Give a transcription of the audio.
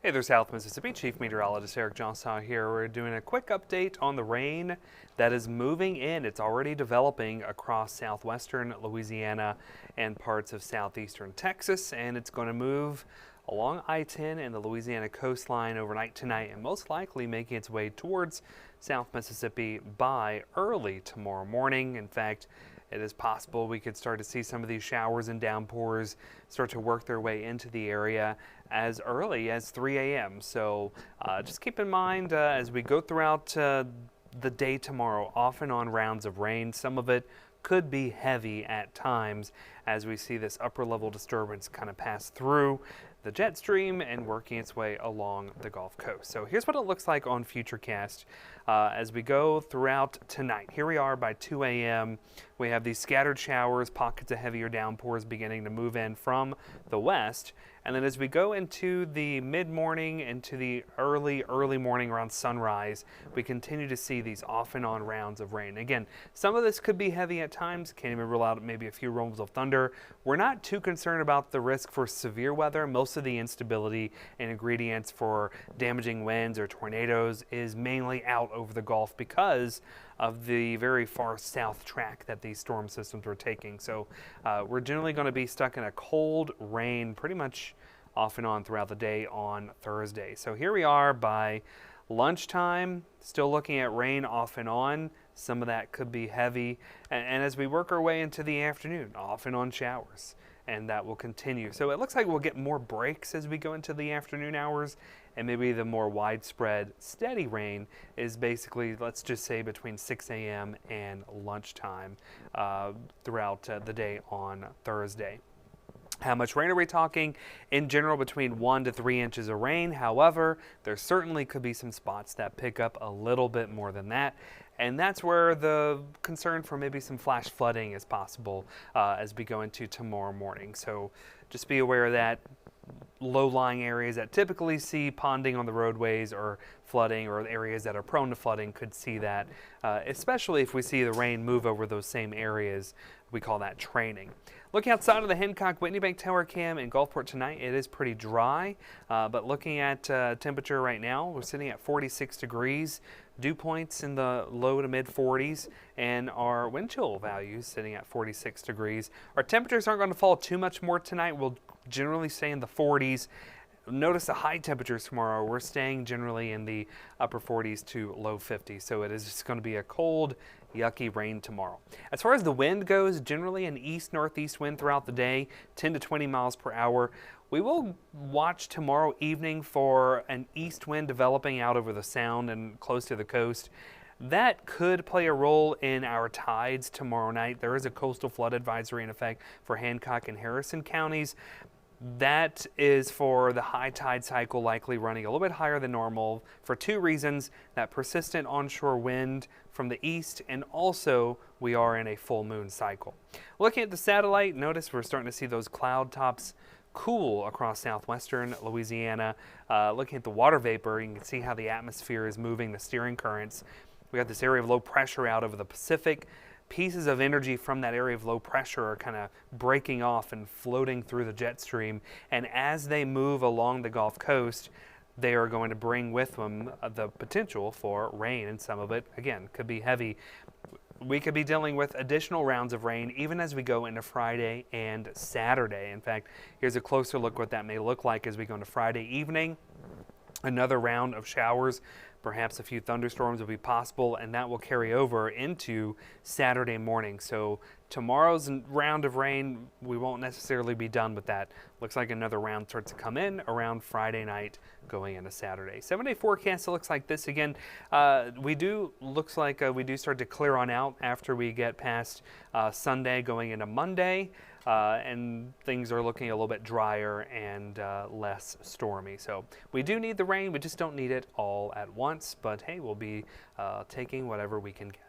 Hey there, South Mississippi. Chief Meteorologist Eric Jeansonne here. We're doing a quick update on the rain that is moving in. It's already developing across southwestern Louisiana and parts of southeastern Texas, and it's going to move along I-10 and the Louisiana coastline overnight tonight and most likely making its way towards South Mississippi by early tomorrow morning. In fact, it is possible we could start to see some of these showers and downpours start to work their way into the area as early as 3 a.m. So just keep in mind as we go throughout the day tomorrow, off and on rounds of rain. Some of it could be heavy at times as we see this upper level disturbance kind of pass through the jet stream and working its way along the Gulf Coast. So here's what it looks like on Futurecast as we go throughout tonight. Here we are by 2 a.m. We have these scattered showers, pockets of heavier downpours beginning to move in from the west. And then as we go into the mid-morning, into the early morning around sunrise, we continue to see these off and on rounds of rain. Again, some of this could be heavy at times. Can't even rule out maybe a few rumbles of thunder. We're not too concerned about the risk for severe weather. Most of the instability and ingredients for damaging winds or tornadoes is mainly out over the Gulf because of the very far south track that these storm systems are taking. So we're generally going to be stuck in a cold rain pretty much off and on throughout the day on Thursday. So here we are by lunchtime, still looking at rain off and on. Some of that could be heavy. And as we work our way into the afternoon, off and on showers. And that will continue. So it looks like we'll get more breaks as we go into the afternoon hours, and maybe the more widespread steady rain is basically, let's just say, between 6 a.m. and lunchtime throughout the day on Thursday. How much rain are we talking? In general, between 1 to 3 inches of rain. However, there certainly could be some spots that pick up a little bit more than that. And that's where the concern for maybe some flash flooding is possible as we go into tomorrow morning. So just be aware of that. Low-lying areas that typically see ponding on the roadways or flooding, or areas that are prone to flooding, could see that, especially if we see the rain move over those same areas. We call that training. Looking outside of the Hancock-Whitney Bank Tower Cam in Gulfport tonight, it is pretty dry, but looking at temperature right now, we're sitting at 46 degrees. Dew points in the low to mid 40s, and our wind chill values sitting at 46 degrees. Our temperatures aren't going to fall too much more tonight. We'll generally stay in the 40s. Notice the high temperatures tomorrow. We're staying generally in the upper 40s to low 50s. So it is just going to be a cold, yucky rain tomorrow. As far as the wind goes, generally an east-northeast wind throughout the day, 10 to 20 miles per hour. We will watch tomorrow evening for an east wind developing out over the sound and close to the coast. That could play a role in our tides tomorrow night. There is a coastal flood advisory in effect for Hancock and Harrison counties. That is for the high tide cycle likely running a little bit higher than normal for two reasons: that persistent onshore wind from the east, and also we are in a full moon cycle. Looking at the satellite, notice we're starting to see those cloud tops cool across southwestern Louisiana. Looking at the water vapor, you can see how the atmosphere is moving the steering currents. We got this area of low pressure out over the Pacific. Pieces of energy from that area of low pressure are kind of breaking off and floating through the jet stream. And as they move along the Gulf Coast, they are going to bring with them the potential for rain, and some of it, again, could be heavy. We could be dealing with additional rounds of rain even as we go into Friday and Saturday. In fact, here's a closer look what that may look like as we go into Friday evening. Another round of showers, perhaps a few thunderstorms will be possible, and that will carry over into Saturday morning. So tomorrow's round of rain, we won't necessarily be done with that. Looks like another round starts to come in around Friday night going into Saturday. 7-day forecast looks like this again. Looks like we do start to clear on out after we get past Sunday going into Monday. And things are looking a little bit drier and less stormy. So we do need the rain, we just don't need it all at once. But hey, we'll be taking whatever we can get.